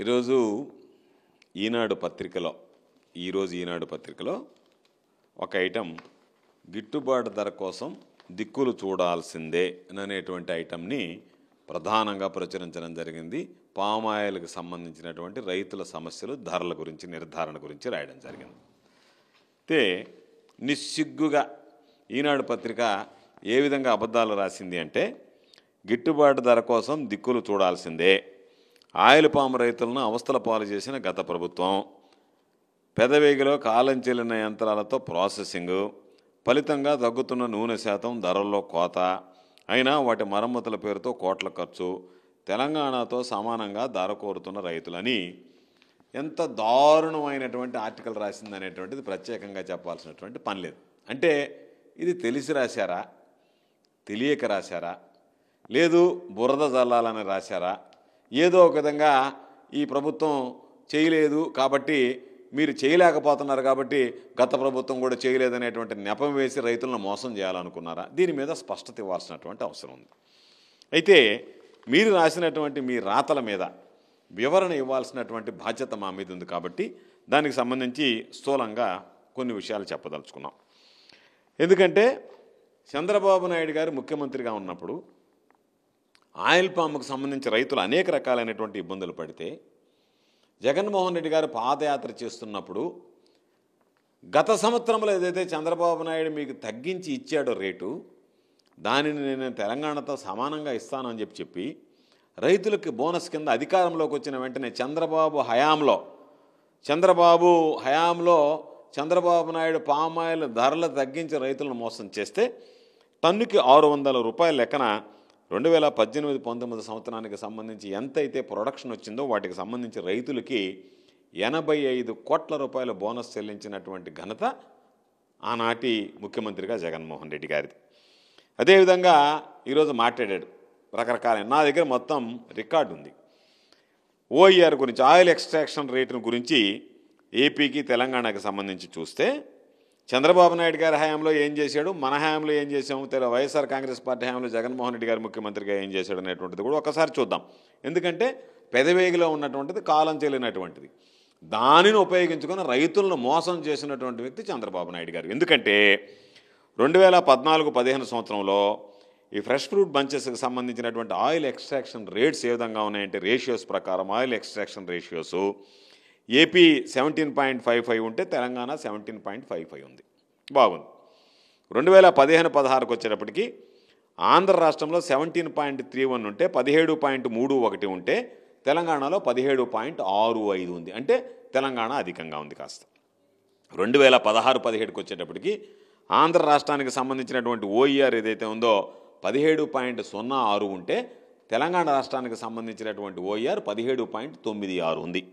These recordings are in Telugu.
ఈరోజు ఈనాడు పత్రికలో ఒక ఐటెం గిట్టుబాటు ధర కోసం దిక్కులు చూడాల్సిందే అనేటువంటి ఐటెంని ప్రధానంగా ప్రచురించడం జరిగింది. పామాయిల్కి సంబంధించినటువంటి రైతుల సమస్యలు, ధరల గురించి, నిర్ధారణ గురించి రాయడం జరిగింది. అయితే నిస్సిగ్గుగా ఈనాడు పత్రిక ఏ విధంగా అబద్ధాలు రాసింది అంటే, గిట్టుబాటు ధర కోసం దిక్కులు చూడాల్సిందే, ఆయిల్ పామ్ రైతులను అవస్థల పాలు చేసిన గత ప్రభుత్వం, పెదవేగిలో కాలం చెల్లిన యంత్రాలతో ప్రాసెసింగు, ఫలితంగా తగ్గుతున్న నూనె శాతం, ధరల్లో కోత, అయినా వాటి మరమ్మతుల పేరుతో కోట్ల ఖర్చు, తెలంగాణతో సమానంగా ధర కోరుతున్న రైతులని ఎంత దారుణమైనటువంటి ఆర్టికల్ రాసింది అనేటువంటిది ప్రత్యేకంగా చెప్పాల్సినటువంటి పని లేదు. అంటే ఇది తెలిసి రాశారా, తెలియక రాశారా, లేదు బురద జల్లాలని రాశారా, ఏదో ఒక విధంగా ఈ ప్రభుత్వం చేయలేదు కాబట్టి మీరు చేయలేకపోతున్నారు కాబట్టి గత ప్రభుత్వం కూడా చేయలేదనేటువంటి నెపం వేసి రైతులను మోసం చేయాలనుకున్నారా? దీని మీద స్పష్టత ఇవ్వాల్సినటువంటి అవసరం ఉంది. అయితే మీరు రాసినటువంటి మీ రాతల మీద వివరణ ఇవ్వాల్సినటువంటి బాధ్యత మా మీద ఉంది కాబట్టి దానికి సంబంధించి స్థూలంగా కొన్ని విషయాలు చెప్పదలుచుకున్నాం. ఎందుకంటే చంద్రబాబు నాయుడు గారు ముఖ్యమంత్రిగా ఉన్నప్పుడు ఆయిల్ పామ్కు సంబంధించి రైతులు అనేక రకాలైనటువంటి ఇబ్బందులు పడితే, జగన్మోహన్ రెడ్డి గారు పాదయాత్ర చేస్తున్నప్పుడు గత సంవత్సరంలో ఏదైతే చంద్రబాబు నాయుడు మీకు తగ్గించి ఇచ్చాడో రేటు, దానిని నేను తెలంగాణతో సమానంగా ఇస్తానని చెప్పి రైతులకి బోనస్ కింద అధికారంలోకి వచ్చిన వెంటనే చంద్రబాబు హయాంలో చంద్రబాబు నాయుడు పామాయిల్ ధరలు తగ్గించి రైతులను మోసం చేస్తే టన్నుకి 600 రూపాయల లెక్కన 2018-19 సంవత్సరానికి సంబంధించి ఎంతైతే ప్రొడక్షన్ వచ్చిందో వాటికి సంబంధించి రైతులకి 85 కోట్ల రూపాయల బోనస్ చెల్లించినటువంటి ఘనత ఆనాటి ముఖ్యమంత్రిగా జగన్మోహన్ రెడ్డి గారిది. అదేవిధంగా ఈరోజు మాట్లాడాడు రకరకాల, నా దగ్గర మొత్తం రికార్డు ఉంది. ఓఈఆర్ గురించి, ఆయిల్ ఎక్స్ట్రాక్షన్ రేటును గురించి ఏపీకి తెలంగాణకి సంబంధించి చూస్తే చంద్రబాబు నాయుడు గారి హయాంలో ఏం చేశాడు, మన హయాంలో ఏం చేసాము, వైఎస్ఆర్ కాంగ్రెస్ పార్టీ హయాంలో జగన్మోహన్ రెడ్డి గారు ముఖ్యమంత్రిగా ఏం చేశాడు అనేటువంటిది కూడా ఒకసారి చూద్దాం. ఎందుకంటే పెదవేగిలో ఉన్నటువంటిది కాలం చెల్లినటువంటిది, దానిని ఉపయోగించుకొని రైతులను మోసం చేసినటువంటి వ్యక్తి చంద్రబాబు నాయుడు గారు. ఎందుకంటే 2014-15 సంవత్సరంలో ఈ ఫ్రెష్ ఫ్రూట్ బంచెస్కి సంబంధించినటువంటి ఆయిల్ ఎక్స్ట్రాక్షన్ రేట్స్ ఏ విధంగా ఉన్నాయంటే, రేషియోస్ ప్రకారం ఆయిల్ ఎక్స్ట్రాక్షన్ రేషియోస్ ఏపీ 17.55 ఉంటే తెలంగాణ 17.55 ఉంది. బాగుంది. 2015-16కు వచ్చేటప్పటికి ఆంధ్ర రాష్ట్రంలో 17.31 ఉంటే 17.31 ఉంటే తెలంగాణలో 17.65 ఉంది. అంటే తెలంగాణ అధికంగా ఉంది కాస్త. 2016-17కు వచ్చేటప్పటికి ఆంధ్ర రాష్ట్రానికి సంబంధించినటువంటి ఓఈఆర్ ఏదైతే ఉందో 17.06 ఉంటే తెలంగాణ రాష్ట్రానికి సంబంధించినటువంటి ఓఈఆర్ 17.96 ఉంది.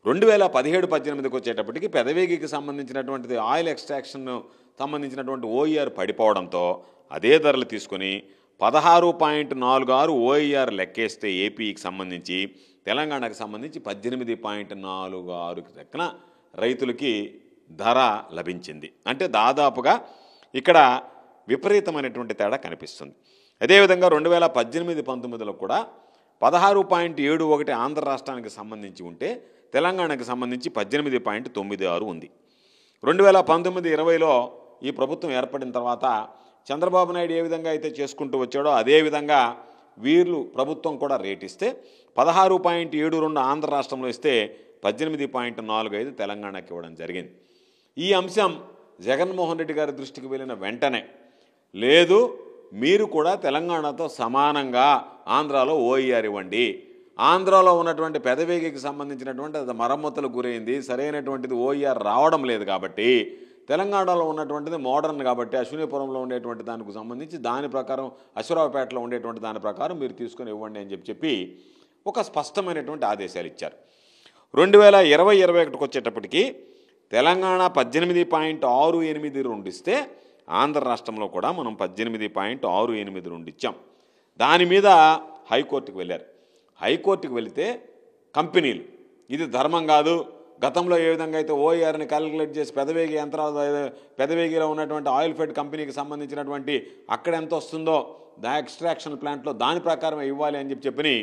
2017-18కు వచ్చేటప్పటికి పెదవేగికి సంబంధించినటువంటిది ఆయిల్ ఎక్స్ట్రాక్షన్ సంబంధించినటువంటి ఓఈఆర్ పడిపోవడంతో అదే ధరలు తీసుకొని 16.46 ఓఈఆర్ లెక్కేస్తే ఏపీకి సంబంధించి, తెలంగాణకు సంబంధించి 18.46 లెక్కన రైతులకి ధర లభించింది. అంటే దాదాపుగా ఇక్కడ విపరీతమైనటువంటి తేడా కనిపిస్తుంది. అదేవిధంగా 2018-19లో కూడా 16.71 ఆంధ్ర రాష్ట్రానికి సంబంధించి ఉంటే తెలంగాణకు సంబంధించి 18.96 ఉంది. 2019-20లో ఈ ప్రభుత్వం ఏర్పడిన తర్వాత చంద్రబాబు నాయుడు ఏ విధంగా అయితే చేసుకుంటూ వచ్చాడో అదేవిధంగా వీళ్ళు ప్రభుత్వం కూడా రేట్ ఇస్తే 16.72 ఆంధ్ర రాష్ట్రంలో ఇస్తే 18.45 తెలంగాణకి ఇవ్వడం జరిగింది. ఈ అంశం జగన్మోహన్ రెడ్డి గారి దృష్టికి వెళ్ళిన వెంటనే, లేదు మీరు కూడా తెలంగాణతో సమానంగా ఆంధ్రాలో ఓఈఆర్ ఇవ్వండి, ఆంధ్రాలో ఉన్నటువంటి పెదవేగికి సంబంధించినటువంటి అది మరమ్మతులకు గురైంది, సరైనటువంటిది ఓఈఆర్ రావడం లేదు కాబట్టి, తెలంగాణలో ఉన్నటువంటిది మోడర్న్ కాబట్టి అశ్వినిపురంలో ఉండేటువంటి దానికి సంబంధించి దాని ప్రకారం, అశ్వరావుపేటలో ఉండేటువంటి దాని ప్రకారం మీరు తీసుకొని ఇవ్వండి అని చెప్పి ఒక స్పష్టమైనటువంటి ఆదేశాలు ఇచ్చారు. 2020-21కు వచ్చేటప్పటికి తెలంగాణ 18.68 ఇస్తే ఆంధ్ర రాష్ట్రంలో కూడా మనం 18.68 ఇచ్చాం. దాని మీద హైకోర్టుకు వెళ్ళారు. హైకోర్టుకు వెళితే కంపెనీలు ఇది ధర్మం కాదు, గతంలో ఏ విధంగా అయితే ఓఈఆర్ని క్యాలిక్యులేట్ చేసి పెదవేగిలో ఉన్నటువంటి ఆయిల్ ఫెడ్ కంపెనీకి సంబంధించినటువంటి అక్కడ ఎంత వస్తుందో ఎక్స్ట్రాక్షన్ ప్లాంట్లో దాని ప్రకారమే ఇవ్వాలి అని చెప్పి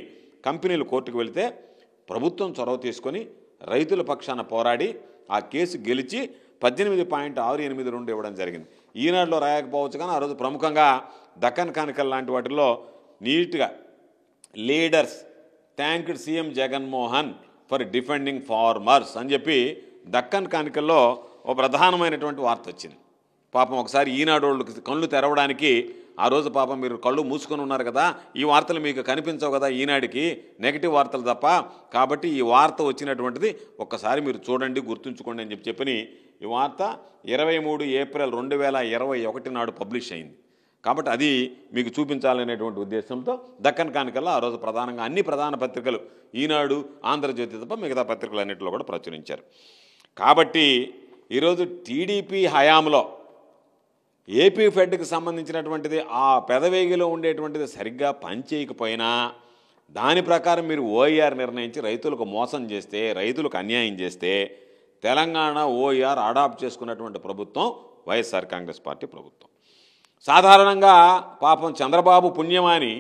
కంపెనీలు కోర్టుకు వెళితే ప్రభుత్వం చొరవ తీసుకొని రైతుల పక్షాన పోరాడి ఆ కేసు గెలిచి 18.682 ఇవ్వడం జరిగింది. ఈనాడులో రాయకపోవచ్చు కానీ ఆ రోజు ప్రముఖంగా దక్కన్ కానికల్ లాంటి వాటిల్లో నీట్గా leaders thanked CM Jaganmohan for defending farmers అని చెప్పి దక్కన్ కానికల్లో ఓ ప్రధానమైనటువంటి వార్త వచ్చింది. పాపం ఒకసారి ఈనాడు వాళ్ళు కళ్ళు తెరవడానికి ఆ రోజు పాపం మీరు కళ్ళు మూసుకొని ఉన్నారు కదా, ఈ వార్తలు మీకు కనిపించవు కదా ఈనాడికి, నెగిటివ్ వార్తలు తప్ప, కాబట్టి ఈ వార్త వచ్చినటువంటిది ఒక్కసారి మీరు చూడండి గుర్తుంచుకోండి అని చెప్పని ఈ వార్త 23 ఏప్రిల్ 2021 నాడు పబ్లిష్ అయింది. కాబట్టి అది మీకు చూపించాలనేటువంటి ఉద్దేశంతో దక్కన్ కానికల్లో ఆ రోజు ప్రధానంగా అన్ని ప్రధాన పత్రికలు ఈనాడు, ఆంధ్రజ్యోతి తప్ప మిగతా పత్రికలు అన్నింటిలో కూడా ప్రచురించారు. కాబట్టి ఈరోజు టీడీపీ హయాంలో ఏపీ ఫెడ్కి సంబంధించినటువంటిది ఆ పెదవేగిలో ఉండేటువంటిది సరిగ్గా పనిచేయకపోయినా దాని ప్రకారం మీరు ఓఈఆర్ నిర్ణయించి రైతులకు మోసం చేస్తే, రైతులకు అన్యాయం చేస్తే తెలంగాణ ఓఈఆర్ అడాప్ట్ చేసుకున్నటువంటి ప్రభుత్వం వైఎస్ఆర్ కాంగ్రెస్ పార్టీ ప్రభుత్వం. సాధారణంగా పాపం చంద్రబాబు పుణ్యమాని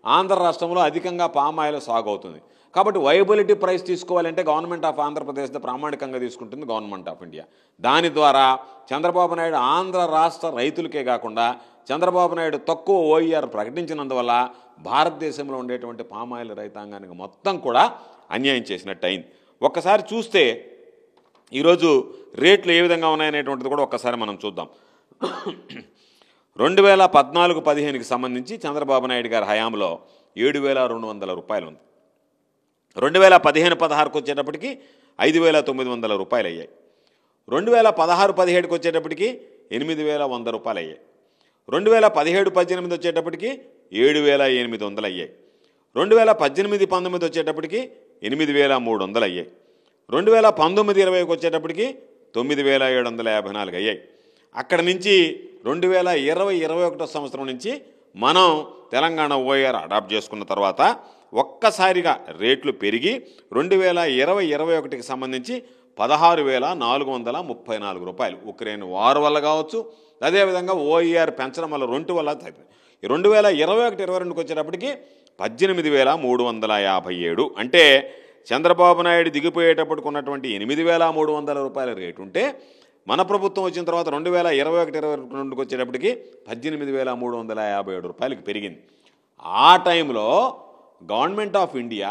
ఆంధ్ర రాష్ట్రంలో అధికంగా పామాయిల్ సాగు అవుతుంది. కాబట్టి వైబిలిటీ ప్రైస్ తీసుకోవాలంటే గవర్నమెంట్ ఆఫ్ ఆంధ్రప్రదేశ్ ప్రామాణికంగా తీసుకుంటుంది గవర్నమెంట్ ఆఫ్ ఇండియా. దాని ద్వారా చంద్రబాబు నాయుడు ఆంధ్ర రాష్ట్ర రైతులకే కాకుండా చంద్రబాబు నాయుడు తక్కువ ఓఈఆర్ ప్రకటించినందువల్ల భారతదేశంలో ఉండేటువంటి పామాయిల్ రైతాంగానికి మొత్తం కూడా అన్యాయం చేసినట్టు అయింది. ఒక్కసారి చూస్తే ఈరోజు రేట్లు ఏ విధంగా ఉన్నాయనేటువంటిది కూడా ఒక్కసారి మనం చూద్దాం. 2014-15కి సంబంధించి చంద్రబాబు నాయుడు గారి హయాంలో 7,200 రూపాయలు ఉంది. 2015-16కి వచ్చేటప్పటికి 5,900 రూపాయలు అయ్యాయి. 2016-17కి వచ్చేటప్పటికి 8,100 రూపాయలు అయ్యాయి. 2017-18 వచ్చేటప్పటికి 7,800 అయ్యాయి. 2018-19 వచ్చేటప్పటికి 8,300 అయ్యాయి. 2019-20కి వచ్చేటప్పటికి 9,754 అయ్యాయి. అక్కడి నుంచి 2020-21 సంవత్సరం నుంచి మనం తెలంగాణ ఓఆర్ అడాప్ట్ చేసుకున్న తర్వాత ఒక్కసారిగా రేట్లు పెరిగి 2020-21కి సంబంధించి 16,434 రూపాయలు ఉక్రెయిన్ వార్ వల్ల కావచ్చు, అదేవిధంగా ఓఈఆర్ పెంచడం వల్ల 2 వల్ల 2021-22కి వచ్చేటప్పటికి 18,357. అంటే చంద్రబాబు నాయుడు దిగిపోయేటప్పటికి ఉన్నటువంటి 8,300 రూపాయల రేటు ఉంటే మన ప్రభుత్వం వచ్చిన తర్వాత 2021-22కి వచ్చేటప్పటికి 18,357 రూపాయలకి పెరిగింది. ఆ టైంలో గవర్నమెంట్ ఆఫ్ ఇండియా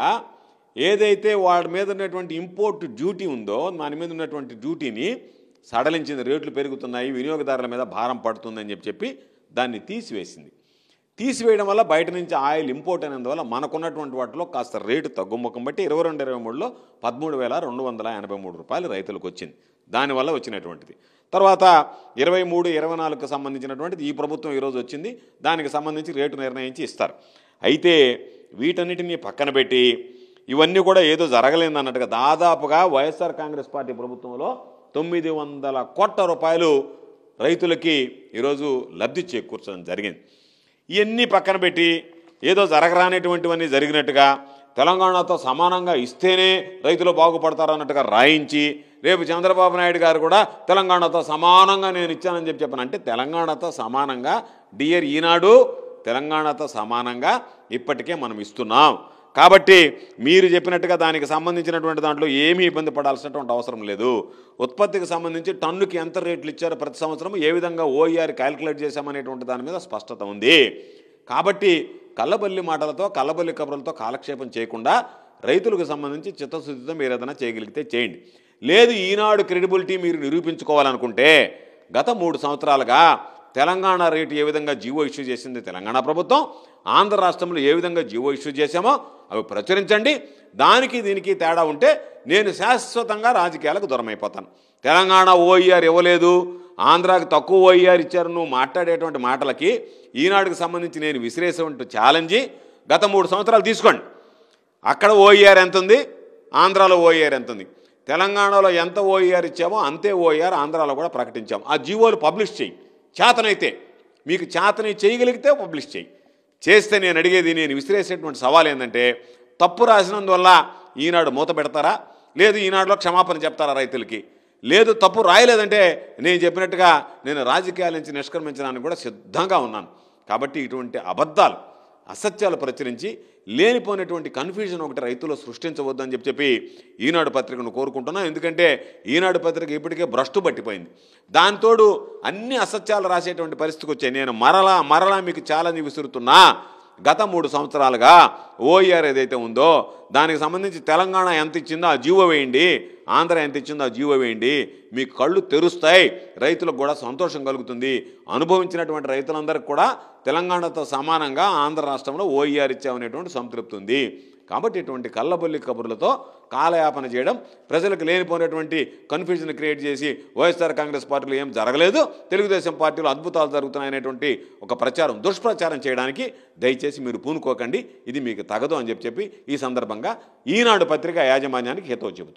ఏదైతే వాడి మీద ఉన్నటువంటి ఇంపోర్ట్ డ్యూటీ ఉందో దాని మీద ఉన్నటువంటి డ్యూటీని సడలించింది. రేట్లు పెరుగుతున్నాయి, వినియోగదారుల మీద భారం పడుతుందని చెప్పి దాన్ని తీసివేసింది. తీసివేయడం వల్ల బయట నుంచి ఆయిల్ ఇంపోర్ట్ అయినందువల్ల మనకున్నటువంటి వాటిలో కాస్త రేటు తగ్గుముఖం బట్టి 22-23లో 13,283 రూపాయలు రైతులకు వచ్చింది. దానివల్ల వచ్చినటువంటిది. తర్వాత 23-24కి సంబంధించినటువంటిది ఈ ప్రభుత్వం ఈరోజు వచ్చింది. దానికి సంబంధించి రేటు నిర్ణయించి ఇస్తారు. అయితే వీటన్నిటినీ పక్కన పెట్టి ఇవన్నీ కూడా ఏదో జరగలేదన్నట్టుగా దాదాపుగా వైఎస్ఆర్ కాంగ్రెస్ పార్టీ ప్రభుత్వంలో 900 కోట్ల రూపాయలు రైతులకి ఈరోజు లబ్ధి చేకూర్చడం జరిగింది. ఇవన్నీ పక్కన పెట్టి ఏదో జరగరానేటువంటివన్నీ జరిగినట్టుగా తెలంగాణతో సమానంగా ఇస్తేనే రైతులు బాగుపడతారు అన్నట్టుగా రాయించి రేపు చంద్రబాబు నాయుడు గారు కూడా తెలంగాణతో సమానంగా నేను ఇచ్చానని చెప్పాను. అంటే తెలంగాణతో సమానంగా డియర్ ఈనాడు తెలంగాణతో సమానంగా ఇప్పటికే మనం ఇస్తున్నాం. కాబట్టి మీరు చెప్పినట్టుగా దానికి సంబంధించినటువంటి దాంట్లో ఏమీ ఇబ్బంది పడాల్సినటువంటి అవసరం లేదు. ఉత్పత్తికి సంబంధించి టన్నుకి ఎంత రేట్లు ఇచ్చారో ప్రతి సంవత్సరం ఏ విధంగా ఓఈఆర్ క్యాలిక్యులేట్ చేశామనేటువంటి దాని మీద స్పష్టత ఉంది. కాబట్టి కల్లబల్లి మాటలతో కల్లబల్లి కబుర్లతో కాలక్షేపం చేయకుండా రైతులకు సంబంధించి చిత్తశుద్ధితో మీరు ఏదైనా చేయగలిగితే చేయండి. లేదు ఈనాడు క్రెడిబిలిటీ మీరు నిరూపించుకోవాలనుకుంటే గత 3 సంవత్సరాలుగా తెలంగాణ రేటు ఏ విధంగా జీవో ఇష్యూ చేసింది తెలంగాణ ప్రభుత్వం, ఆంధ్ర రాష్ట్రంలో ఏ విధంగా జీవో ఇష్యూ చేశామో అవి ప్రచురించండి. దానికి దీనికి తేడా ఉంటే నేను శాశ్వతంగా రాజకీయాలకు దూరం అయిపోతాను. తెలంగాణ ఓఈఆర్ ఇవ్వలేదు, ఆంధ్రాకి తక్కువ ఓఈఆర్ ఇచ్చారు నువ్వు మాట్లాడేటువంటి మాటలకి ఈనాడుకి సంబంధించి నేను విసిరేసేటువంటి ఛాలెంజ్ గత 3 సంవత్సరాలు తీసుకోండి. అక్కడ ఓఈఆర్ ఎంత ఉంది, ఆంధ్రాలో ఓఈఆర్ ఎంత ఉంది, తెలంగాణలో ఎంత ఓఈఆర్ ఇచ్చామో అంతే ఓఈఆర్ ఆంధ్రాలో కూడా ప్రకటించాము. ఆ జీవోలు పబ్లిష్ చేయి, చేతనైతే మీకు చేతని చేయగలిగితే పబ్లిష్ చేయి. చేస్తే నేను అడిగేది, నేను విసిరేసేటువంటి సవాల్ ఏంటంటే తప్పు రాసినందువల్ల ఈనాడు మూత పెడతారా, లేదు ఈనాడులో క్షమాపణ చెప్తారా రైతులకి, లేదు తప్పు రాయలేదంటే నేను చెప్పినట్టుగా నేను రాజకీయాల నుంచి నిష్క్రమించడానికి కూడా సిద్ధంగా ఉన్నాను. కాబట్టి ఇటువంటి అబద్ధాలు అసత్యాలు ప్రచురించి లేనిపోయినటువంటి కన్ఫ్యూజన్ ఒకటి రైతుల్లో సృష్టించవద్దని చెప్పి ఈనాడు పత్రికను కోరుకుంటున్నాను. ఎందుకంటే ఈనాడు పత్రిక ఇప్పటికే భ్రష్టు పట్టిపోయింది. దానితోడు అన్ని అసత్యాలు రాసేటువంటి పరిస్థితికి వచ్చాయి. నేను మరలా మీకు ఛాలెంజ్ విసురుతున్నా. గత 3 సంవత్సరాలుగా ఓఈఆర్ ఏదైతే ఉందో దానికి సంబంధించి తెలంగాణ ఎంత ఇచ్చిందో ఆ జీవో వేయండి, ఆంధ్ర ఎంత ఇచ్చిందో ఆ జీవో వేయండి. మీకు కళ్ళు తెరుస్తాయి, రైతులకు కూడా సంతోషం కలుగుతుంది. అనుభవించినటువంటి రైతులందరికీ కూడా తెలంగాణతో సమానంగా ఆంధ్ర రాష్ట్రంలో ఓఈఆర్ ఇచ్చామనేటువంటి సంతృప్తి ఉంది. కాబట్టి ఇటువంటి కళ్ళబొల్లి కబుర్లతో కాలయాపన చేయడం, ప్రజలకు లేనిపోయినటువంటి కన్ఫ్యూజన్ క్రియేట్ చేసి వైఎస్ఆర్ కాంగ్రెస్ పార్టీలో ఏం జరగలేదు, తెలుగుదేశం పార్టీలో అద్భుతాలు జరుగుతున్నాయనేటువంటి ఒక ప్రచారం, దుష్ప్రచారం చేయడానికి దయచేసి మీరు పూనుకోకండి. ఇది మీకు తగదు అని చెప్పి ఈ సందర్భంగా ఈనాడు పత్రిక యాజమాన్యానికి హితవు చెబుతాం.